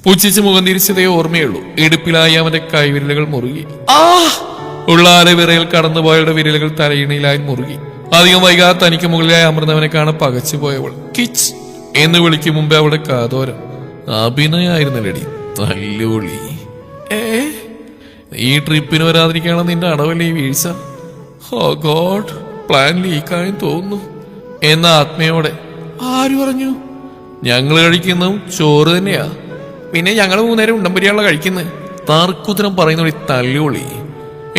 പുച്ഛിച്ച് മുഖം തിരിച്ചതേ ഓർമ്മയുള്ളൂ. ഇടുപ്പിലായി അവന്റെ കൈവിരലുകൾ മുറുകി. ആ ഉള്ളാലെ വിറയിൽ കടന്നുപോയവളുടെ വിരലുകൾ തലയിണയിലായി മുറുകി. അധികം വൈകാതെ തനിക്ക് മുകളിലായി അമർന്നവനെ കാണാൻ പകച്ചുപോയവൾ കിച്ച് എന്ന് വിളിക്കും മുമ്പേ അവളുടെ കാതോരം. അഭിനയായിരുന്നല്ലടി തല്ലുപൊളി. ഈ ട്രിപ്പിന് വരാതിരിക്കാണ് നിന്റെ അടവല്ലേ ഈ വീഴ്ച? ഓ ഗോഡ്, പ്ലാൻ ലീക്കായി തോന്നുന്നു എന്ന ആത്മയോടെ. ആര് പറഞ്ഞു? ഞങ്ങൾ കഴിക്കുന്നതും ചോറ് തന്നെയാ. പിന്നെ ഞങ്ങൾ 3 നേരം ഉണ്ടംപരിയാണല്ലോ കഴിക്കുന്നത്. തർക്കുത്തരം പറയുന്ന തല്ലുപൊളി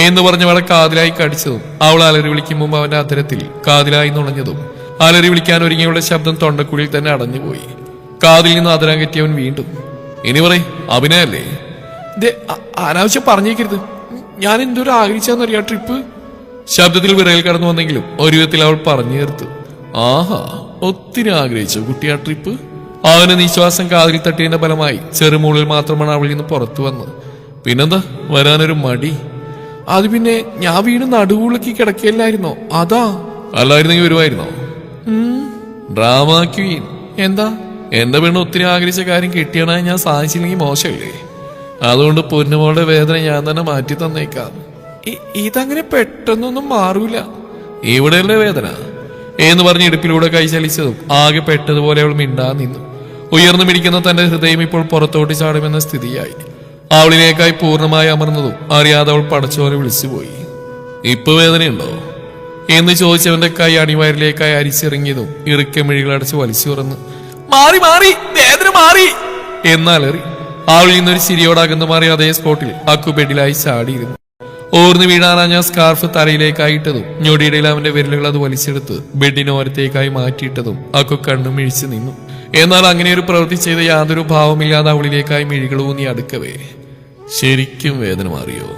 എന്ന് പറഞ്ഞവളെ കാതിലായി കടിച്ചതും അവൾ അലറി വിളിക്കും മുമ്പ് അവന്റെ അത്തരത്തിൽ കാതിലായി നുണഞ്ഞതും അലറി വിളിക്കാൻ ഒരുങ്ങിയവളുടെ ശബ്ദം തൊണ്ടക്കുഴിയിൽ തന്നെ അടഞ്ഞുപോയി. കാതിൽ നിന്ന് അതിരാൻ കെട്ടിയവൻ വീണ്ടും. ഇനി പറയും അഭിനയല്ലേ? അനാവശ്യം പറഞ്ഞേക്കരുത്. ഞാൻ എന്തൊരു ആഗ്രഹിച്ചെന്നറിയാം ട്രിപ്പ്. ശബ്ദത്തിൽ വിറയിൽ കടന്നു വന്നെങ്കിലും ഒരു വിധത്തിൽ അവൾ പറഞ്ഞു തീർത്തു. ആഹാ, ഒത്തിരി ആഗ്രഹിച്ചു കുട്ടി ആ ട്രിപ്പ്. അവന് നിശ്വാസം കാതിൽ തട്ടിയതിന്റെ ഫലമായി ചെറുമൂളിൽ മാത്രമാണ് അവളിൽ നിന്ന് പുറത്തു വന്നത്. പിന്നെന്താ വരാനൊരു മടി? അത് പിന്നെ ഞാൻ വീട് നടുവുള്ളക്കി കിടക്കുകയല്ലായിരുന്നോ? അതാ. അല്ലായിരുന്നെങ്കിൽ വരുമായിരുന്നോ? Drama queen. എന്താ? എന്റെ പെണ്ണ് ഒത്തിരി ആഗ്രഹിച്ച കാര്യം കിട്ടിയണായി ഞാൻ സാധിച്ചില്ലെങ്കിൽ മോശമല്ലേ? അതുകൊണ്ട് പൊന്നുമോളുടെ വേദന ഞാൻ തന്നെ മാറ്റി തന്നേക്കാം. ഇതങ്ങനെ പെട്ടെന്നൊന്നും മാറൂല. ഇവിടെയല്ലേ വേദന എന്ന് പറഞ്ഞ് ഇടുപ്പിലൂടെ കൈ ചലിച്ചതും ആകെ പെട്ടതുപോലെ അവൾ മിണ്ടാ നിന്നു. ഉയർന്നു മിടിക്കുന്ന തന്റെ ഹൃദയം ഇപ്പോൾ പുറത്തോട്ട് ചാടുമെന്ന സ്ഥിതിയായി. അവളിലേക്കായി പൂർണ്ണമായി അമർന്നതും അറിയാതെ അവൾ പടച്ചോനെ വിളിച്ചുപോയി. ഇപ്പൊ വേദനയുണ്ടോ എന്ന് ചോദിച്ചവന്റെ കൈ അണിവയറിലേക്കായി അരിച്ചിറങ്ങിയതും ഇറുക്ക മിഴികളടച്ച് വലിച്ചു തുറന്ന് മാറി മാറി വേദന മാറി എന്നലറി. അവളിൽ നിന്നൊരു ചിരിയോടകന്നു മാറി അതേ സ്പോട്ടിൽ അക്കു ബെഡിലായി ചാടിയിരുന്നു. ഓർന്ന് വീഴാനാഞ്ഞ സ്കാർഫ് തലയിലേക്കായിട്ടതും ഞൊടിയിടയിൽ അവന്റെ വിരലുകൾ അത് വലിച്ചെടുത്ത് ബെഡിനോരത്തേക്കായി മാറ്റിയിട്ടതും അക്കു കണ്ണും മിഴിച്ചു നിന്നു. എന്നാൽ അങ്ങനെ ഒരു പ്രവൃത്തി ചെയ്ത യാതൊരു ഭാവമില്ലാതെ അവളിലേക്കായി മിഴികൾ ഊന്നി അടുക്കവേ. ശരിക്കും വേദന മാറിയോ?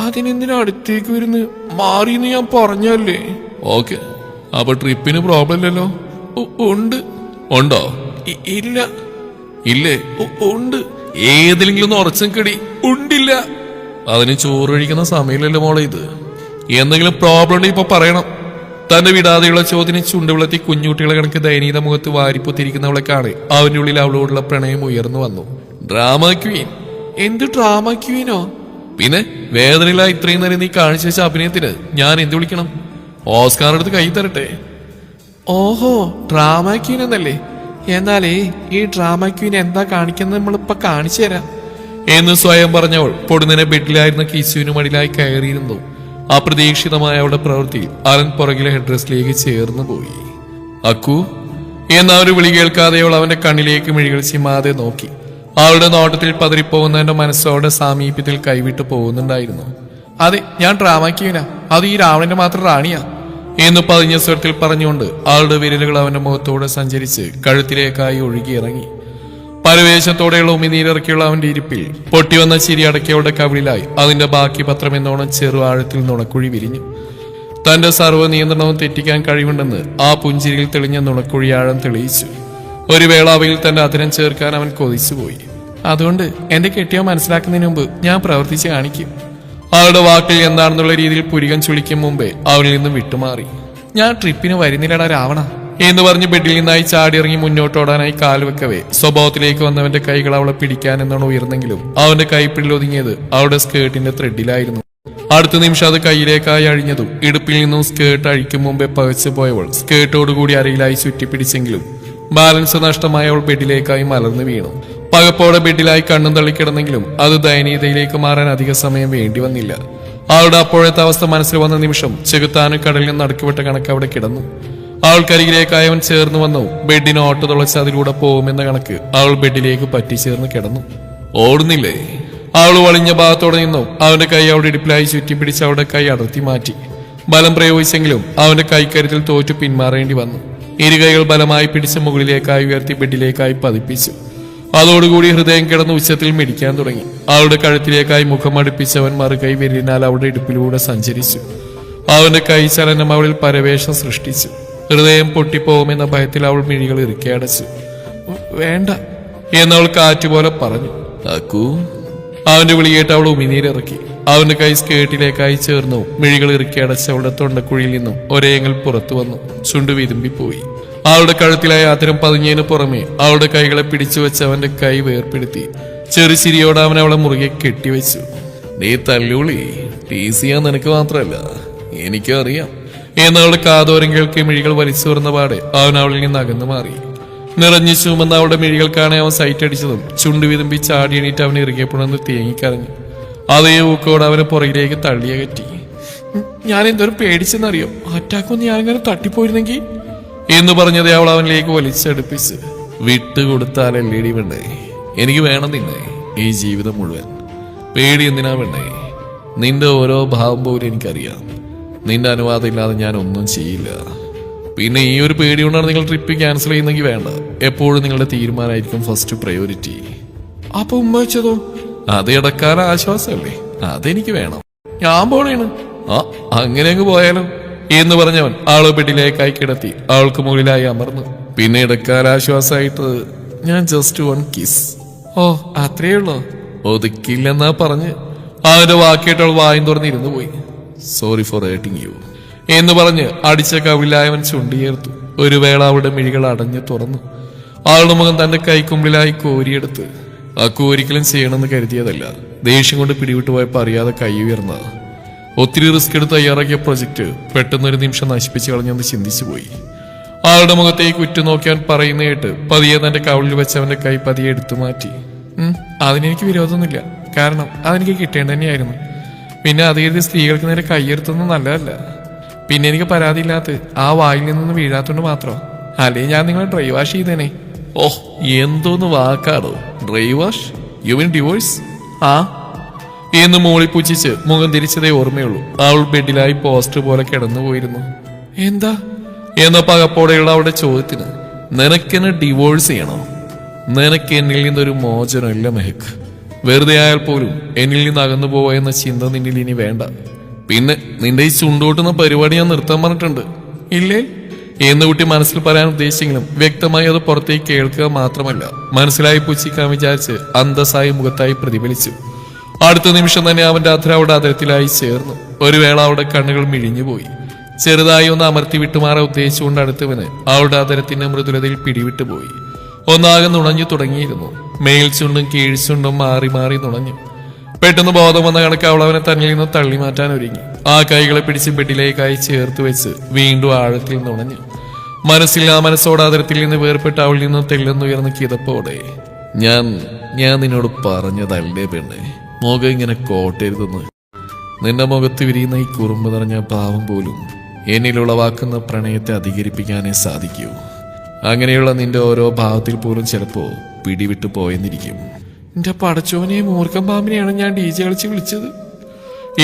അതിനെന്തിനാ അടുത്തേക്ക് വരുന്നു? മാറിയെന്ന് ഞാൻ പറഞ്ഞല്ലേ. ഓക്കെ, അപ്പൊ ട്രിപ്പിന് പ്രോബ്ലം ഇല്ലല്ലോ? ഉണ്ട്. ഉണ്ടോ? ഇല്ല. ഇല്ലേ? ഉണ്ട്. ഏതെങ്കിലും ഒന്ന് ഉറച്ചും കടി. ഉണ്ടില്ല. അതിന് ചോറ് കഴിക്കുന്ന സമയമില്ലല്ലോ മോളെ ഇത്. എന്തെങ്കിലും പ്രോബ്ലം ഉണ്ടെങ്കിൽ ഇപ്പൊ പറയണം. തന്റെ വിടാതെയുള്ള ചോദ്യത്തിന് ചുണ്ടുവിളത്തി കുഞ്ഞുകുട്ടികളെ കണക്ക് ദയനീത മുഖത്ത് വാരിപ്പൊത്തിരിക്കുന്നവളെ കാണെ അവന്റെ ഉള്ളിൽ അവളോടുള്ള പ്രണയം ഉയർന്നു വന്നു. Drama Queen. എന്ത് ഡ്രാമ ക്വീനോ? പിന്നെ വേദനയില്ല ഇത്രയും നേരം നീ കാണിച്ചു വെച്ച അഭിനയത്തിന് ഞാൻ എന്ത് വിളിക്കണം? ഓസ്കാർ എടുത്ത് കൈ തരട്ടെ. ഓഹോ, ഡ്രാമ ക്വീൻ എന്നല്ലേ? എന്നാലേ ഈ ഡ്രാമ ക്വീൻ എന്താ കാണിക്കുന്നത് നമ്മളിപ്പൊ കാണിച്ചു തരാം എന്ന് സ്വയം പറഞ്ഞവൾ പൊടുന്നനെ ബെഡിലായിരുന്ന കിച്ചുവിന് മടിലായി കയറിയിരുന്നു. അപ്രതീക്ഷിതമായ അവളുടെ പ്രവൃത്തി അലൻ പുറകിലെ ഹെഡ്രസ്സിലേക്ക് ചേർന്നു പോയി. അക്കു എന്ന ഒരു വിളി കേൾക്കാതെ അവൾ അവന്റെ കണ്ണിലേക്ക് മിഴികൾ ചിമ്മാതെ നോക്കി. അവളുടെ നോട്ടത്തിൽ പതറിപ്പോകുന്നവന്റെ മനസ്സോടെ സാമീപ്യത്തിൽ കൈവിട്ടു പോകുന്നുണ്ടായിരുന്നു. അതെ, ഞാൻ ഡ്രാമ ക്വീനാ. അത് ഈ രാവണന്റെ മാത്രം റാണിയാ എന്ന് പതിഞ്ഞ സ്വരത്തിൽ പറഞ്ഞുകൊണ്ട് അവളുടെ വിരലുകൾ അവന്റെ മുഖത്തോടെ സഞ്ചരിച്ച് കഴുത്തിലേക്കായി ഒഴുകിയിറങ്ങി. പരവേശത്തോടെയുള്ള ഉമിനീരിറക്കിയുള്ള അവന്റെ ഇരിപ്പിൽ പൊട്ടിവന്ന ചിരി അടക്കിയവളുടെ കവിളിലായി അതിന്റെ ബാക്കി പത്രം എന്നോണം ചെറു ആഴത്തിൽ നുണക്കുഴി വിരിഞ്ഞു. തന്റെ സർവ്വ നിയന്ത്രണവും തെറ്റിക്കാൻ കഴിവുണ്ടെന്ന് ആ പുഞ്ചിരിയിൽ തെളിഞ്ഞ നുണക്കുഴിയാഴം തെളിയിച്ചു. ഒരു വേള അവയിൽ തന്റെ അതിരം ചേർക്കാൻ അവൻ കൊതിച്ചുപോയി. അതുകൊണ്ട് എന്റെ കെട്ടിയോ മനസ്സിലാക്കുന്നതിന് മുമ്പ് ഞാൻ പ്രവർത്തിച്ച് കാണിക്കും. അവളുടെ വാക്കിൽ എന്താണെന്നുള്ള രീതിയിൽ പുരികം ചുളിക്കും മുമ്പേ അവളിൽ നിന്നും വിട്ടുമാറി. ഞാൻ ട്രിപ്പിന് വരുന്നില്ലടാ രാവണ എന്ന് പറഞ്ഞ് ബെഡിൽ നിന്നായി ചാടിയിറങ്ങി മുന്നോട്ടോടാനായി കാൽവെക്കവേ സ്വഭാവത്തിലേക്ക് വന്നവന്റെ കൈകൾ അവളെ പിടിക്കാൻ എന്നാണ് ഉയർന്നെങ്കിലും അവന്റെ കൈപ്പിടിൽ ഒതുങ്ങിയത് അവളുടെ സ്കേർട്ടിന്റെ ത്രെഡിലായിരുന്നു. അടുത്ത നിമിഷം അത് കൈയിലേക്കായി അഴിഞ്ഞതും ഇടുപ്പിൽ നിന്നും സ്കേർട്ട് അഴിക്കും മുമ്പേ പകച്ചു പോയവൾ സ്കേർട്ടോടുകൂടി അരയിലായി ചുറ്റിപ്പിടിച്ചെങ്കിലും ബാലൻസ് നഷ്ടമായ അവൾ ബെഡിലേക്കായി മലർന്നു വീണു. പകപ്പോടെ ബെഡിലായി കണ്ണും തള്ളിക്കിടന്നെങ്കിലും അത് ദയനീയതയിലേക്ക് മാറാൻ അധിക സമയം വേണ്ടി വന്നില്ല. അവളുടെ അപ്പോഴത്തെ അവസ്ഥ മനസ്സിൽ വന്ന നിമിഷം ചെകുത്താനും കടലിൽ നിന്ന് നടുക്കുവിട്ട കണക്ക് അവിടെ കിടന്നു. അവൾക്കരികിലേക്കായി അവൻ ചേർന്ന് വന്നു. ബെഡിന് ഓട്ട തുളച്ച് അതിലൂടെ പോകുമെന്ന കണക്ക് അവൾ ബെഡിലേക്ക് പറ്റിച്ചേർന്ന് കിടന്നു. ഓടുന്നില്ലേ? അവൾ വളിഞ്ഞ ഭാഗത്തോടെ നിന്നു അവന്റെ കൈ അവളുടെ ഇടുപ്പിലായി ചുറ്റിപ്പിടിച്ച് അവളുടെ കൈ അടർത്തി മാറ്റി. ബലം പ്രയോഗിച്ചെങ്കിലും അവന്റെ കൈക്കരുത്തിൽ തോറ്റു പിന്മാറേണ്ടി വന്നു. ഇരുകൈകൾ ബലമായി പിടിച്ച് മുകളിലേക്കായി ഉയർത്തി ബെഡിലേക്കായി പതിപ്പിച്ചു. അതോടുകൂടി ഹൃദയം കിടന്ന് ഉച്ചത്തിൽ മിടിക്കാൻ തുടങ്ങി. അവളുടെ കഴുത്തിലേക്കായി മുഖം അടുപ്പിച്ചവൻ മറുകൈ വിരലിനാൽ അവളുടെ ഇടുപ്പിലൂടെ സഞ്ചരിച്ചു. അവന്റെ കൈ ചലനം അവളിൽ പരവേശം സൃഷ്ടിച്ചു. ഹൃദയം പൊട്ടിപ്പോകുമെന്ന ഭയത്തിൽ അവൾ മിഴികൾ ഇറുക്കി അടച്ചു. വേണ്ട എന്നവൾ കാറ്റുപോലെ പറഞ്ഞു. അക്കു. അവന്റെ വിളി കേട്ട് അവൾ ഉമിനീരിറക്കി. അവന്റെ കൈ സ്കേർട്ടിലേക്കായി ചേർന്നു. മിഴികൾ ഇറുക്കി അടച്ച് അവളുടെ തൊണ്ടക്കുഴിയിൽ നിന്നും ഒരേങ്ങൽ പുറത്തു വന്നു. ചുണ്ടു വിതുമ്പിപ്പോയി. അവളുടെ കഴുത്തിലായ ആദരം പതുങ്ങിയതിനു പുറമെ അവളുടെ കൈകളെ പിടിച്ചു വെച്ച് അവന്റെ കൈ വേർപ്പെടുത്തി ചെറുചിരിയോടെ അവൻ അവളെ മുറുകെ കെട്ടിവെച്ചു. നീ തല്ലുളി, ടീസ് ചെയ്യാൻ നിനക്ക് മാത്രമല്ല എനിക്കും അറിയാം എന്നവളുടെ കാതോരം കേൾക്കെ മിഴികൾ വലിച്ചു തുറന്ന പാടെ അവൻ അവളിൽ നിന്ന് അകന്നു മാറി. നിറഞ്ഞു ചുമന്ന അവളുടെ മിഴികൾ കാണാൻ അവൻ സൈറ്റ് അടിച്ചതും ചുണ്ടു വിതുമ്പി ചാടി എണീറ്റ് അവനെ ഇറുകിയപ്പോഴെന്ന് തേങ്ങിക്കരഞ്ഞു. അതേ ഊക്കോടെ അവനെ പുറകിലേക്ക് തള്ളിയകറ്റി. ഞാൻ എന്തോരം പേടിച്ചെന്നറിയോ, അറ്റാക്കൊന്ന് ഞാനിങ്ങനെ തട്ടിപ്പോയിരുന്നെങ്കിൽ എന്ന് പറഞ്ഞത് അവൾ അവനിലേക്ക് വലിച്ചടുപ്പിച്ച്. വിട്ടുകൊടുത്താലല്ലേടി വേണ്ടേ, എനിക്ക് വേണം നിന്നെ ഈ ജീവിതം മുഴുവൻ. പേടി എന്തിനാ വേണ്ടേ, നിന്റെ ഓരോ ഭാവം പോലും എനിക്കറിയാം. നിന്റെ അനുവാദം ഇല്ലാതെ ഞാൻ ഒന്നും ചെയ്യില്ല. പിന്നെ ഈ ഒരു പേടി കൊണ്ടാണ് നിങ്ങൾ ട്രിപ്പ് ക്യാൻസൽ ചെയ്യുന്നെങ്കിൽ വേണ്ട, എപ്പോഴും നിങ്ങളുടെ തീരുമാനമായിരിക്കും ഫസ്റ്റ് പ്രയോറിറ്റി. അപ്പൊ ഉമ്മ വെച്ചതോ? അത് ഇടക്കാല ആശ്വാസമല്ലേ, അതെനിക്ക് വേണം. ഞാൻ പോണേണ്. ആ അങ്ങനെ അങ്ങ് പോയാലോ എന്ന് പറഞ്ഞവൻ ആളെ ബെഡിലേക്കായി കിടത്തി അവൾക്ക് മുകളിലായി അമർന്നു. പിന്നെ ഇടക്കാല ആശ്വാസമായിട്ട് ഞാൻ ജസ്റ്റ് വൺ കിസ്. ഓ അത്രയേ ഉള്ളോ? ഒതുക്കില്ലെന്നാ പറഞ്ഞ് അവന്റെ വാക്കേട്ട് അവൾ വായും തുറന്നിരുന്നു പോയി. സോറി ഫോർ ഹേർട്ടിങ് യു എന്ന് പറഞ്ഞ് അടിച്ച കവിലായവൻ ചുണ്ടിയേർത്തു. ഒരു വേള അവളുടെ മിഴികൾ അടഞ്ഞു തുറന്നു. അവളുടെ മുഖം തന്റെ കൈക്കുമ്പിലായി കോരിയെടുത്ത്. ആ കോരിക്കലും ചെയ്യണമെന്ന് കരുതിയതല്ല, ദേഷ്യം കൊണ്ട് പിടിവിട്ടു പോയപ്പോ അറിയാതെ കൈ ഉയർന്ന. ഒത്തിരി റിസ്ക് എടുത്ത് തയ്യാറാക്കിയ പ്രൊജക്ട് പെട്ടെന്നൊരു നിമിഷം നശിപ്പിച്ചു കളഞ്ഞെന്ന് ചിന്തിച്ചു പോയി. ആളുടെ മുഖത്തേക്ക് ഉറ്റുനോക്കിയാൻ പറയുന്ന കേട്ട് പതിയെ തന്റെ കവിളിൽ വെച്ച് അവന്റെ കൈ പതിയെ എടുത്തു മാറ്റി. അതിനെനിക്ക് വിരോധമൊന്നുമില്ല, കാരണം അതെനിക്ക് കിട്ടേണ്ട തന്നെയായിരുന്നു. പിന്നെ അത് കരുതി സ്ത്രീകൾക്ക് നേരെ കൈയെടുത്തൊന്നും നല്ലതല്ല. പിന്നെ എനിക്ക് പരാതിയില്ലാത്ത ആ വായിൽ നിന്നൊന്നും വീഴാത്തോണ്ട് മാത്രം, അല്ലെങ്കിൽ ഞാൻ നിങ്ങളെ ഡ്രൈവ് വാഷ് ചെയ്തേനെ. ഓഹ് എന്തോന്ന് വാക്കാടോ drive wash? You mean divorce? ആ എന്ന് മോളി പുച്ഛിച്ച് മുഖം തിരിച്ചതേ ഓർമ്മയുള്ളൂ. അവൾ ബെഡിലായി പോസ്റ്റർ പോലെ കിടന്നുപോയിരുന്നു. എന്താ എന്ന പകപ്പോടെയുള്ള അവളുടെ ചോദ്യത്തിന് നിനക്കെന്നെ ഡിവോഴ്സ് ചെയ്യണോ? നിനക്ക് എന്നിൽ നിന്നൊരു മോചനമില്ല മെഹക്ക്. വെറുതെ ആയാൽ പോലും എന്നിൽ നിന്ന് അകന്നു പോവാ എന്ന ചിന്ത നിന്നിൽ ഇനി വേണ്ട. പിന്നെ നിന്റെ ഈ ചുണ്ടോട്ടുന്ന പരിപാടി ഞാൻ നിർത്താൻ പറഞ്ഞിട്ടുണ്ട്. ഇല്ലേ എന്ന് കുട്ടി മനസ്സിൽ പറയാൻ ഉദ്ദേശിച്ചെങ്കിലും വ്യക്തമായി അത് പുറത്തേക്ക് കേൾക്കുക മാത്രമല്ല മനസ്സിലായി പുച്ഛിക്കാൻ വിചാരിച്ച് അന്തസ്സായി മുഖത്തായി പ്രതിഫലിച്ചു. അടുത്ത നിമിഷം തന്നെ അവന്റെ അധര അവിടെ അതിരത്തിലായി ചേർന്നു. ഒരു വേള അവിടെ കണ്ണുകൾ മിഴിഞ്ഞുപോയി. ചെറുതായി ഒന്ന് അമർത്തി വിട്ടുമാറാൻ ഉദ്ദേശിച്ചുകൊണ്ട് അടുത്തവന് അവളുടെ അതിരത്തിന്റെ മൃദുലതയിൽ പിടിവിട്ടു പോയി. ഒന്നാകെ നുണഞ്ഞു തുടങ്ങിയിരുന്നു. മേൽ ചുണ്ടും കീഴ്ചുണ്ടും മാറി മാറി നുണഞ്ഞു. പെട്ടെന്ന് ബോധം വന്ന കണക്ക് അവൾ അവനെ തന്നിൽ നിന്ന് തള്ളി മാറ്റാൻ ഒരുങ്ങി. ആ കൈകളെ പിടിച്ച് ബെഡിലേക്കായി ചേർത്ത് വെച്ച് വീണ്ടും ആഴത്തിൽ നുണഞ്ഞു. മനസ്സിൽ ആ മനസ്സോടെ അതിരത്തിൽ നിന്ന് വേർപ്പെട്ട് അവളിൽ നിന്ന് തെല്ലെന്നുയർന്ന കിതപ്പോടെ ഞാൻ നിന്നോട് പറഞ്ഞതല്ലേ പെണ്ണെ, മുഖം ഇങ്ങനെ കോട്ടരുതെന്ന്. നിന്റെ മുഖത്ത് വിരിയുന്ന ഈ കുറുമ്പ് നിറഞ്ഞ ഭാവം പോലും എന്നിലുളവാക്കുന്ന പ്രണയത്തെ അധികരിപ്പിക്കാനേ സാധിക്കൂ. അങ്ങനെയുള്ള നിന്റെ ഓരോ ഭാവത്തിൽ പോലും ചിലപ്പോ പിടിവിട്ടു പോയെന്നിരിക്കും. എന്റെ പടച്ചോനെ, മൂർഖം പാമ്പിനെയാണ് ഞാൻ DJ കളിച്ച് വിളിച്ചത്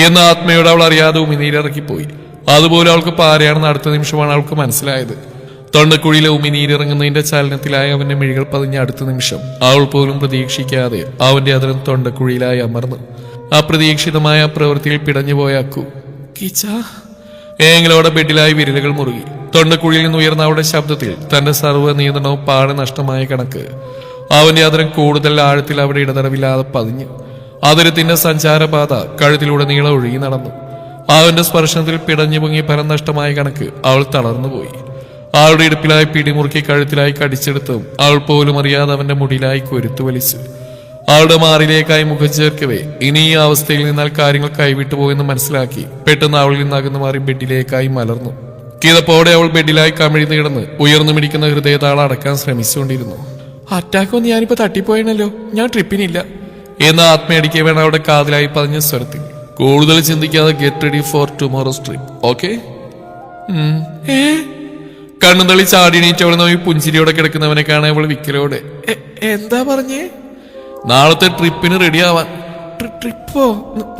എന്ന ആത്മയോട് അവൾ അറിയാതെ ഉമിനീരിറക്കിപ്പോയി. അതുപോലെ അവൾക്ക് പാരയാണെന്ന് അടുത്ത നിമിഷമാണ് അവൾക്ക് മനസ്സിലായത്. തൊണ്ടക്കുഴിയിലെ ഉമിനീരിറങ്ങുന്നതിന്റെ ചലനത്തിലായ അവന്റെ മിഴികൾ പതിഞ്ഞ അടുത്ത നിമിഷം അവൾ പോലും പ്രതീക്ഷിക്കാതെ അവന്റെ അതിരം തൊണ്ടക്കുഴിയിലായി അമർന്നു. അപ്രതീക്ഷിതമായ പ്രവൃത്തിയിൽ പിടഞ്ഞുപോയ അക്കു കിച്ചാ ഏങ്ങളോടെ ബെഡിലായി വിരലുകൾ മുറുകി. തൊണ്ടക്കുഴിയിൽ നിന്ന് ഉയർന്ന അവളുടെ ശബ്ദത്തിൽ തന്റെ സർവ്വ നിയന്ത്രണവും പാടെ നഷ്ടമായ കണക്ക് അവന്റെ അതിരം കൂടുതൽ ആഴത്തിൽ അവിടെ ഇടതടവില്ലാതെ പതിഞ്ഞു. അതിരത്തിന്റെ സഞ്ചാരപാത കഴുത്തിലൂടെ നീളം ഒഴുകി നടന്നു. അവന്റെ സ്പർശനത്തിൽ പിടഞ്ഞു പൊങ്ങി ഫലം നഷ്ടമായ കണക്ക് അവൾ തളർന്നുപോയി. അവളുടെ ഇടുപ്പിലായി പിടിമുറുക്കി കഴുത്തിലായി കടിച്ചെടുത്തും അവൾ പോലും അറിയാതെ അവന്റെ മുടിയിലായി കൊരുത്തു വലിച്ചു. അവളുടെ മാറിലേക്കായി മുഖം ചേർക്കവേ ഇനി ഈ അവസ്ഥയിൽ നിന്നാൽ കാര്യങ്ങൾ കൈവിട്ടു പോയെന്ന് മനസ്സിലാക്കി പെട്ടെന്ന് അവളിൽ നിന്ന് അകന്നു മാറി ബെഡിലേക്കായി മലർന്നു. കിതപ്പോടെ അവൾ ബെഡിലായി കമിഴ്ന്നു കിടന്ന് ഉയർന്നു മിടിക്കുന്ന ഹൃദയതാളം അടക്കാൻ ശ്രമിച്ചുകൊണ്ടിരുന്നു. അറ്റാക്കൊന്ന് ഞാനിപ്പോ തട്ടിപ്പോയണല്ലോ, ഞാൻ ട്രിപ്പിനില്ല എന്ന ആത്മയടിക്കെ വേണം അവളുടെ കാതിലായി പതിഞ്ഞ സ്വരത്തിൽ. കൂടുതൽ ചിന്തിക്കാതെ get ready for tomorrow's trip, okay? കണ്ണു തള്ളി ചാടിണീറ്റ് അവൾ നോക്കി പുഞ്ചിരിയോടെ കിടക്കുന്നവനെ കാണാൻ അവൾ വിക്കലോടെ എന്താ പറഞ്ഞേ? നാളത്തെ ട്രിപ്പിന് റെഡി ആവാൻ. ട്രിപ്പോ?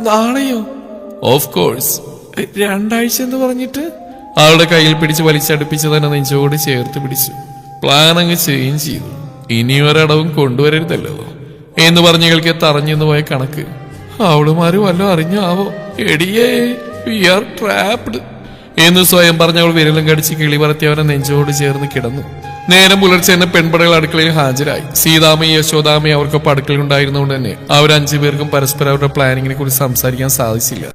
നാളെയോ? Of course. 2 ആഴ്ച എന്ന് പറഞ്ഞിട്ട് അവളുടെ കയ്യിൽ പിടിച്ച് വലിച്ചടുപ്പിച്ച് തന്നെ നെഞ്ചോട് ചേർത്ത് പിടിച്ചു. പ്ലാൻ അങ്ങ് ചേഞ്ച് ചെയ്തു. ഇനി ഒരടവും കൊണ്ടുവരരുതല്ലോ എന്ന് പറഞ്ഞവൾക്ക് തറഞ്ഞെന്ന് പോയ കണക്ക്. അവളുമാര് വല്ലോ അറിഞ്ഞോ ആവോ? എടിയേ, വി ആർ ട്രാപ്ഡ് എന്ന് സ്വയം പറഞ്ഞവൾ വിരലും കടിച്ച് കിളി പറത്തി അവനെ നെഞ്ചോട് ചേർന്ന് കിടന്നു. നേരം പുലർച്ചെ തന്നെ പെൺപടകൾ അടുക്കളയിൽ ഹാജരായി. സീതാമ്മയും യശോദാമ്മയും അവർക്കൊപ്പം അടുക്കളയിൽ ഉണ്ടായിരുന്നുകൊണ്ട് തന്നെ അവർ 5 പേർക്കും പരസ്പരം അവരുടെ പ്ലാനിങ്ങിനെ കുറിച്ച് സംസാരിക്കാൻ സാധിച്ചില്ല.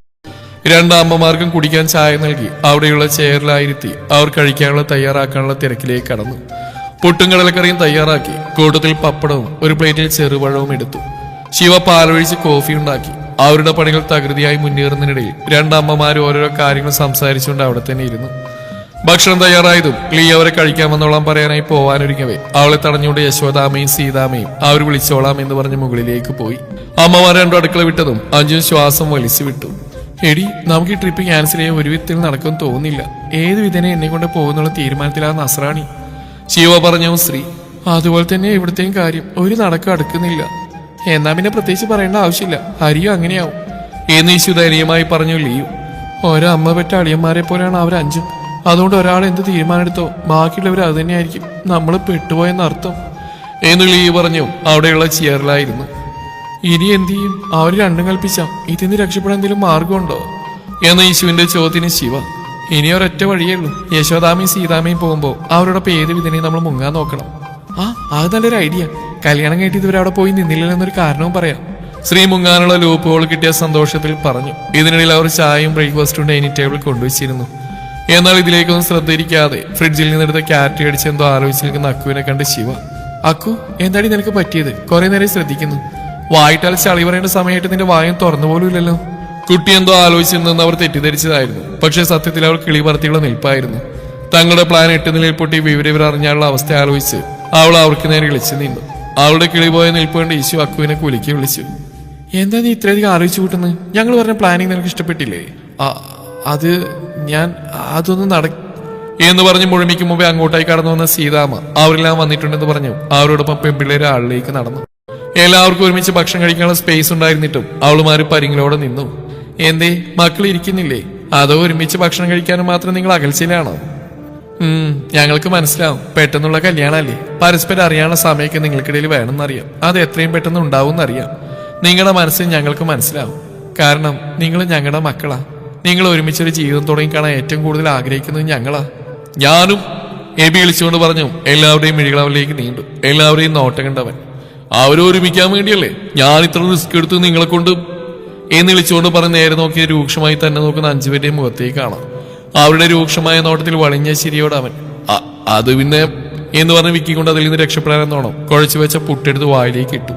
രണ്ടമ്മമാർക്കും കുടിക്കാൻ ചായ നൽകി അവിടെയുള്ള ചെയറിലായിരുത്തി അവർ കഴിക്കാനുള്ള തയ്യാറാക്കാനുള്ള തിരക്കിലേക്ക് കടന്നു. പുട്ടും കടലക്കറിയും തയ്യാറാക്കി കൂട്ടത്തിൽ പപ്പടവും ഒരു പ്ലേറ്റിൽ ചെറുപഴവും എടുത്തു. ശിവ പാലൊഴിച്ച് കോഫി ഉണ്ടാക്കി. അവരുടെ പണികൾ തകൃതിയായി മുന്നേറുന്നതിനിടയിൽ രണ്ടമ്മമാർ ഓരോരോ കാര്യങ്ങൾ സംസാരിച്ചുകൊണ്ട് അവിടെ തന്നെ ഇരുന്നു. ഭക്ഷണം തയ്യാറായതും ലീ അവരെ കഴിക്കാമെന്നോളാം പറയാനായി പോവാനൊരുങ്ങവേ അവളെ തടഞ്ഞുകൊണ്ട് യശോദാമയും സീതാമയും അവർ വിളിച്ചോളാം എന്ന് പറഞ്ഞ് മുകളിലേക്ക് പോയി. അമ്മമാർ രണ്ടും അടുക്കള വിട്ടതും അഞ്ജു ശ്വാസം വലിച്ചു വിട്ടു. എടി, നമുക്ക് ഈ ട്രിപ്പ് ക്യാൻസൽ ചെയ്യാൻ ഒരു വിധത്തിൽ നടക്കുമെന്ന് തോന്നുന്നില്ല. ഏത് വിധനെ എന്നെ കൊണ്ട് പോകുന്നുള്ള തീരുമാനത്തിലാണ് നസ്രാണി. ശിവ പറഞ്ഞു. ശ്രീ, അതുപോലെ തന്നെ ഇവിടത്തെയും കാര്യം ഒരു നടക്കം അടുക്കുന്നില്ല. എന്നാ പിന്നെ പ്രത്യേകിച്ച് പറയേണ്ട ആവശ്യമില്ല, ഹരിയും അങ്ങനെയാവും എന്ന് ഈശു ധൈര്യമായി പറഞ്ഞു ലീയും. ഓരോ അമ്മ പെറ്റ അളിയന്മാരെ പോലെയാണ് അവർ അഞ്ചും. അതുകൊണ്ട് ഒരാൾ എന്ത് തീരുമാനമെടുത്തോ ബാക്കിയുള്ളവർ അത് തന്നെയായിരിക്കും. നമ്മൾ പെട്ടുപോയെന്നർത്ഥം എന്ന് ലീ പറഞ്ഞു. അവിടെയുള്ള ചെയറിലായിരുന്നു. ഇനി എന്ത് ചെയ്യും? അവർ രണ്ടും കൽപ്പിച്ചാം. ഇതിന് രക്ഷപ്പെടാൻ എന്തെങ്കിലും മാർഗമുണ്ടോ എന്ന് ഈശുവിന്റെ ചോദ്യത്തിന് ശിവ. ഇനി ഒരൊറ്റ വഴിയേ ഉള്ളൂ. യശോദാമയും സീതാമയും പോകുമ്പോൾ അവരോടൊപ്പം ഏത് വിധനെയും നമ്മൾ മുങ്ങാൻ നോക്കണം. അത് നല്ലൊരു ഐഡിയ. കല്യാണം കഴിഞ്ഞിട്ട് ഇതുവരെ അവിടെ പോയി നിന്നില്ലെന്നൊരു കാരണവും പറയാം. ശ്രീ മുങ്ങാനുള്ള ലൂപ്പ് ഹോൾ കിട്ടിയ സന്തോഷത്തിൽ പറഞ്ഞു. ഇതിനിടയിൽ അവർ ചായയും ബ്രേക്ക്ഫാസ്റ്റും ഡൈനിങ് ടേബിൾ കൊണ്ടുവച്ചിരുന്നു. എന്നാൽ ഇതിലേക്കൊന്നും ശ്രദ്ധയിരിക്കാതെ ഫ്രിഡ്ജിൽ നിന്നെടുത്ത ക്യാരറ്റ് അടിച്ച് എന്തോ ആലോചിച്ച് നിൽക്കുന്ന അക്കുവിനെ കണ്ട് ശിവ. അക്കു, എന്താടി നിനക്ക് പറ്റിയത്? കുറെ നേരം ശ്രദ്ധിക്കുന്നു. വായിട്ടാൽ ചളി പറയേണ്ട സമയമായിട്ട് നിന്റെ വായം തുറന്നു പോലും ഇല്ലല്ലോ. കുട്ടി എന്തോ ആലോചിച്ചിരുന്നെന്ന് അവർ തെറ്റിദ്ധരിച്ചതായിരുന്നു. പക്ഷെ സത്യത്തിൽ അവർ കിളി പറത്തിയുള്ള നിൽപ്പായിരുന്നു. തങ്ങളുടെ പ്ലാൻ 8 നിലയിൽ പൊട്ടി വിവരം അറിഞ്ഞാലുള്ള അവസ്ഥ ആലോചിച്ച് അവൾ അവർക്ക് നേരെ വിളിച്ചു നിന്നു. അവളുടെ കിളി പോയ നിൽപ്പ് കണ്ട് ഈശു അക്കുവിനെ കുലുക്കി വിളിച്ചു. എന്താ നീ ഇത്രയധികം ആലോചിച്ചു കൂട്ടുന്നത്? ഞങ്ങൾ പറഞ്ഞ പ്ലാനിങ് നിനക്ക് ഇഷ്ടപ്പെട്ടില്ലേ? അത് ഞാൻ അതൊന്നും എന്ന് പറഞ്ഞ് മുഴുമിക്ക് മുമ്പേ അങ്ങോട്ടായി കടന്നു വന്ന സീതാമ്മ അവരെല്ലാം വന്നിട്ടുണ്ടെന്ന് പറഞ്ഞു അവരോടൊപ്പം പെൺപിള്ളേരെ ആളിലേക്ക് നടന്നു. എല്ലാവർക്കും ഒരുമിച്ച് ഭക്ഷണം കഴിക്കാനുള്ള സ്പേസ് ഉണ്ടായിരുന്നിട്ടും അവളുമാര് പരിങ്ങിലോടെ നിന്നു. എന്തേ, മക്കൾ ഇരിക്കുന്നില്ലേ? അതോ ഒരുമിച്ച് ഭക്ഷണം കഴിക്കാനും മാത്രം നിങ്ങൾ അകൽച്ചയിലാണോ? ഞങ്ങൾക്ക് മനസ്സിലാവും, പെട്ടെന്നുള്ള കല്യാണമല്ലേ. പരസ്പരം അറിയാനുള്ള സമയമൊക്കെ നിങ്ങൾക്കിടയിൽ വേണമെന്നറിയാം. അത് എത്രയും പെട്ടെന്ന് ഉണ്ടാവും എന്നറിയാം. നിങ്ങളുടെ മനസ്സിൽ ഞങ്ങൾക്ക് മനസ്സിലാവും. കാരണം നിങ്ങൾ ഞങ്ങളുടെ മക്കളാ. നിങ്ങൾ ഒരുമിച്ചൊരു ജീവിതം തുടങ്ങി കാണാൻ ഏറ്റവും കൂടുതൽ ആഗ്രഹിക്കുന്നത് ഞങ്ങളാ. ഞാനും എബി വിളിച്ചുകൊണ്ട് പറഞ്ഞു. എല്ലാവരുടെയും മിഴികൾ അവരിലേക്ക് നീണ്ടു. എല്ലാവരെയും നോട്ടം കണ്ടവൻ. അവരൊരുമിക്കാൻ വേണ്ടിയല്ലേ ഞാൻ ഇത്ര റിസ്ക് എടുത്ത് നിങ്ങളെ കൊണ്ട് എന്ന് വിളിച്ചുകൊണ്ട് പറഞ്ഞ് നേരെ നോക്കിയ രൂക്ഷമായി തന്നെ നോക്കുന്ന 5 പേരുടെയും മുഖത്തേക്ക് കാണാം. അവരുടെ രൂക്ഷമായ നോട്ടത്തിൽ വളിഞ്ഞ ശരിയോട് അവൻ അത് പിന്നെ എന്ന് പറഞ്ഞ് വിക്കിക്കൊണ്ട് അതിൽ നിന്ന് രക്ഷപ്പെടാനെന്നോണം കുഴച്ചു വെച്ച പുട്ടെടുത്ത് വായിലേക്ക് ഇട്ടു.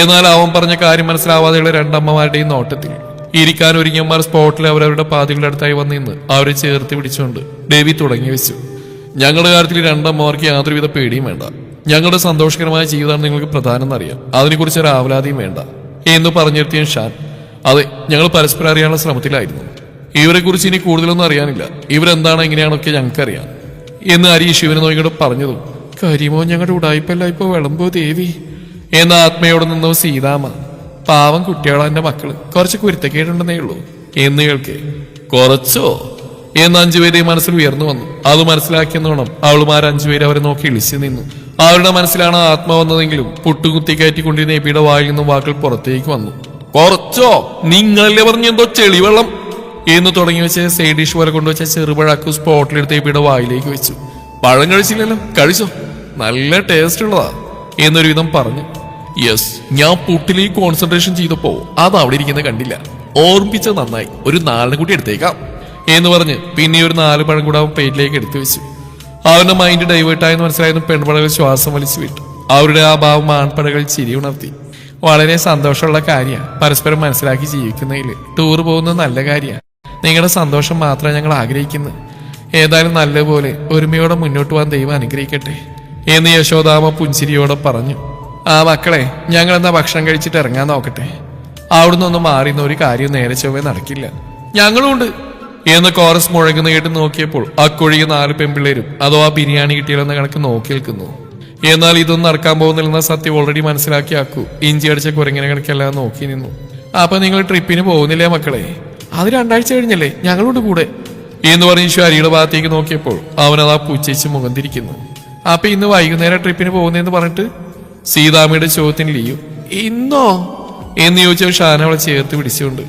എന്നാൽ അവൻ പറഞ്ഞ കാര്യം മനസ്സിലാവാതെയുള്ള രണ്ടമ്മമാരുടെയും നോട്ടത്തിൽ ഇരിക്കാൻ ഒരുങ്ങിയന്മാർ സ്പോട്ടിൽ അവരവരുടെ പാതികളുടെ അടുത്തായി വന്നിന്ന് അവരെ ചേർത്ത് പിടിച്ചുകൊണ്ട് ഡേവി തുടങ്ങി വെച്ചു. ഞങ്ങളുടെ കാര്യത്തിൽ രണ്ടമ്മമാർക്ക് യാതൊരുവിധ പേടിയും വേണ്ട. ഞങ്ങളുടെ സന്തോഷകരമായ ജീവിതമാണ് നിങ്ങൾക്ക് പ്രധാനം എന്നറിയാം. അതിനെക്കുറിച്ച് ഒരു ആവലാതിയും വേണ്ട എന്ന് പറഞ്ഞിരുത്തിയ ഷാൻ. അതെ, ഞങ്ങൾ പരസ്പരം അറിയാനുള്ള ശ്രമത്തിലായിരുന്നു. ഇവരെ കുറിച്ച് ഇനി കൂടുതലൊന്നും അറിയാനില്ല. ഇവരെന്താണ് എങ്ങനെയാണൊക്കെ ഞങ്ങൾക്കറിയാം എന്ന് ഹരി ശിവനെ നോക്കിയോട് പറഞ്ഞതും കരിമോ ഞങ്ങളുടെ ഉടായ്പല്ല ഇപ്പൊ വിളമ്പോ ദേവി എന്ന ആത്മയോട് നിന്നോ സീതാമ്മ. പാവം കുട്ടികളോ എന്റെ മക്കള്, കുറച്ച് കുരുത്തക്കേടുണ്ടെന്നേ ഉള്ളൂ എന്ന് കേൾക്കേ. കുറച്ചോ എന്ന് 5 പേരെയും മനസ്സിൽ ഉയർന്നു വന്നു. അത് മനസ്സിലാക്കിയെന്നോണം അവളുമാർ 5 പേര് അവരെ നോക്കി ഇളിച്ചു നിന്നു. അവരുടെ മനസ്സിലാണ് ആത്മ വന്നതെങ്കിലും പുട്ടുകുത്തി കയറ്റിക്കൊണ്ടിരുന്ന എബിയുടെ വായിൽ നിന്നും വാക്കുകൾ പുറത്തേക്ക് വന്നു. കുറച്ചോ? നിങ്ങളല്ലേ പറഞ്ഞെന്തോ ചെളിവെള്ളം എന്ന് തുടങ്ങി വെച്ച് സൈഡ് ഡിഷ് പോലെ കൊണ്ടുവച്ച ചെറുപഴാക്കു സ്പോട്ടിലെടുത്ത് എബിയുടെ വായിലേക്ക് വെച്ചു. പഴം കഴിച്ചില്ലല്ലോ, കഴിച്ചോ? നല്ല ടേസ്റ്റ് ഉള്ളതാ എന്നൊരു വിധം പറഞ്ഞു. യെസ്, ഞാൻ പുട്ടിലേക്ക് കോൺസെൻട്രേഷൻ ചെയ്തപ്പോ അത് അവിടെ ഇരിക്കുന്നത് കണ്ടില്ല. ഓർമ്മിപ്പിച്ചത് നന്നായി, ഒരു 4 കൂടി എടുത്തേക്കാം എന്ന് പറഞ്ഞ് പിന്നെ ഒരു 4 പഴം കൂടെ അവൻ പ്ലേറ്റിലേക്ക് എടുത്തു വെച്ചു. അവന്റെ മൈൻഡ് ഡൈവേർട്ടായെന്ന് മനസ്സിലായതും പെൺപടകൾ ശ്വാസം വലിച്ചു വിട്ടു. അവരുടെ ആ ഭാവം ആൺപടകൾ ചിരി ഉണർത്തി. വളരെ സന്തോഷമുള്ള കാര്യമാണ് പരസ്പരം മനസ്സിലാക്കി ജീവിക്കുന്നതിൽ. ടൂർ പോകുന്നത് നല്ല കാര്യമാണ്. നിങ്ങളുടെ സന്തോഷം മാത്രമേ ഞങ്ങൾ ആഗ്രഹിക്കുന്നു. ഏതായാലും നല്ലപോലെ ഒരുമയോടെ മുന്നോട്ട് പോകാൻ ദൈവം അനുഗ്രഹിക്കട്ടെ എന്ന് യശോദാമ പുഞ്ചിരിയോടെ പറഞ്ഞു. മക്കളെ, ഞങ്ങൾ എന്നാ ഭക്ഷണം കഴിച്ചിട്ട് ഇറങ്ങാൻ നോക്കട്ടെ. അവിടുന്ന് ഒന്നും മാറിയുന്ന ഒരു കാര്യം നേരെ ചൊവ്വേ നടക്കില്ല. ഞങ്ങളുണ്ട് എന്ന് കോറസ് മുഴങ്ങുന്ന കേട്ട് നോക്കിയപ്പോൾ അക്കൊഴിയ 4 പെൺപിള്ളേരും അതോ ആ ബിരിയാണി കിട്ടിയാലെന്ന കണക്ക് നോക്കി നിൽക്കുന്നു. എന്നാൽ ഇതൊന്നും നടക്കാൻ പോകുന്നില്ലെന്ന സത്യം ഓൾറെഡി മനസ്സിലാക്കി ആക്കു ഇഞ്ചി അടിച്ച കുരങ്ങനെ കണക്കെല്ലാം നോക്കി നിന്നു. അപ്പൊ നിങ്ങൾ ട്രിപ്പിന് പോകുന്നില്ലേ മക്കളെ? അത് 2 ആഴ്ച കഴിഞ്ഞല്ലേ, ഞങ്ങളോട് കൂടെ എന്ന് പറഞ്ഞ് ഈശോ ഹരിയുടെ ഭാഗത്തേക്ക് നോക്കിയപ്പോൾ അവനതാ പുച്ഛിച്ച് മുഖം തിരിക്കുന്നു. അപ്പൊ ഇന്ന് വൈകുന്നേരം ട്രിപ്പിന് പോകുന്നതെന്ന് പറഞ്ഞിട്ട് സീതാമ്മയുടെ ചോദ്യത്തിന് ലീയും. ഇന്നോ എന്ന് ചോദിച്ചാൽ ഷാന അവളെ ചേർത്ത് പിടിച്ചുകൊണ്ട്.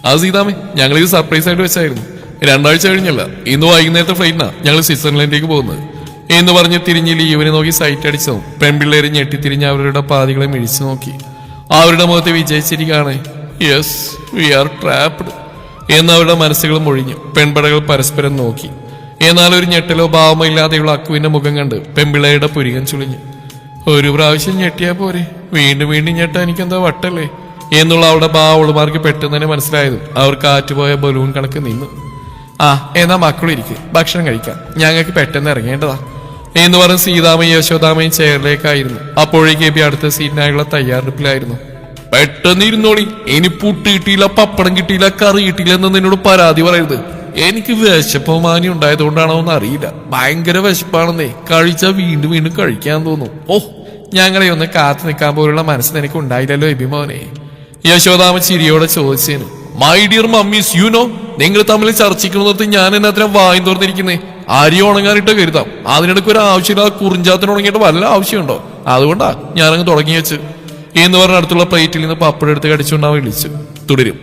അത് സീതാമ്മ, ഞങ്ങളിത് സർപ്രൈസ് ആയിട്ട് വെച്ചായിരുന്നു. 2 ആഴ്ച കഴിഞ്ഞല്ല, ഇന്ന് വൈകുന്നേരത്തെ ഫ്ലൈറ്റിനാ ഞങ്ങൾ സ്വിറ്റ്സർലൻഡിലേക്ക് പോകുന്നത് എന്ന് പറഞ്ഞ് തിരിഞ്ഞ് ലീവിനെ നോക്കി സൈറ്റ് അടിച്ചതും പെൺപിള്ളേരെ ഞെട്ടിത്തിരിഞ്ഞ് അവരുടെ പാതികളെ മിഴിച്ചു നോക്കി. അവരുടെ മുഖത്ത് വിജയിച്ചിരിക്കുകയാണ്. യെസ്, വി ആർ ട്രാപ്ഡ് എന്നവരുടെ മനസ്സുകൾ മൊഴിഞ്ഞു. പെൺപടകൾ പരസ്പരം നോക്കി. എന്നാൽ ഒരു ഞെട്ടലോ ഭാവമോ ഇല്ലാതെയുള്ള അക്കുവിന്റെ മുഖം കണ്ട് പെൺപിള്ളയുടെ പുരികം ചുളിഞ്ഞു. ഒരു പ്രാവശ്യം ഞെട്ടിയാ പോരെ, വീണ്ടും വീണ്ടും ഞെട്ടാൻ എനിക്കെന്താ വട്ടല്ലേ എന്നുള്ള അവളുടെ ഭാവളുമാർക്ക് പെട്ടെന്ന് തന്നെ മനസ്സിലായതും അവർ കാറ്റുപോയ ബലൂൺ കണക്ക് നിന്നു. ആ എന്നാ മക്കളിരിക്കും, ഭക്ഷണം കഴിക്കാം, ഞങ്ങൾക്ക് പെട്ടെന്ന് ഇറങ്ങേണ്ടതാ എന്ന് പറഞ്ഞ് സീതാമയും യശോദാമയും ചെയറിലേക്കായിരുന്നു. അപ്പോഴേക്ക് എബി അടുത്ത സീറ്റിനായുള്ള തയ്യാറെടുപ്പിലായിരുന്നു. പെട്ടെന്ന് ഇരുന്നോളി, ഇനി പുട്ട് കിട്ടിയില്ല, പപ്പടം കിട്ടിയില്ല, കറി കിട്ടിയില്ല എന്ന് നിന്നോട് പരാതി പറയരുത്. എനിക്ക് വിശപ്പോ മാനി ഉണ്ടായതുകൊണ്ടാണോ എന്ന് അറിയില്ല, ഭയങ്കര വിശപ്പാണെന്നേ. കഴിച്ചാൽ വീണ്ടും വീണ്ടും കഴിക്കാൻ തോന്നും. ഓ, ഞങ്ങളെ ഒന്ന് കാത്തു നിൽക്കാൻ പോലുള്ള മനസ്സ് നിനക്ക് ഉണ്ടായില്ലല്ലോ എബിമോനെ, യശോദാമ ചിരിയോടെ ചോദിച്ചേനു. My dear mummies, you know, നിങ്ങൾ തമ്മിൽ ചർച്ചയ്ക്കുന്നത് ഞാൻ എന്നാ വായും തുറന്നിരിക്കുന്നേ. അരി ഉണങ്ങാനിട്ട് കരുതാം, അതിനിടയ്ക്ക് ഒരു ആവശ്യമില്ലാതെ കുറിഞ്ചാത്തിന് ഉണങ്ങിയിട്ട് വല്ല ആവശ്യമുണ്ടോ? അതുകൊണ്ടാ ഞാനങ്ങ് തുടങ്ങി വെച്ച് എന്ന് പറഞ്ഞ അടുത്തുള്ള പ്ലേറ്റിൽ നിന്ന് പപ്പടം എടുത്ത് കടിച്ചുകൊണ്ടാവും വിളിച്ചു. തുടരും.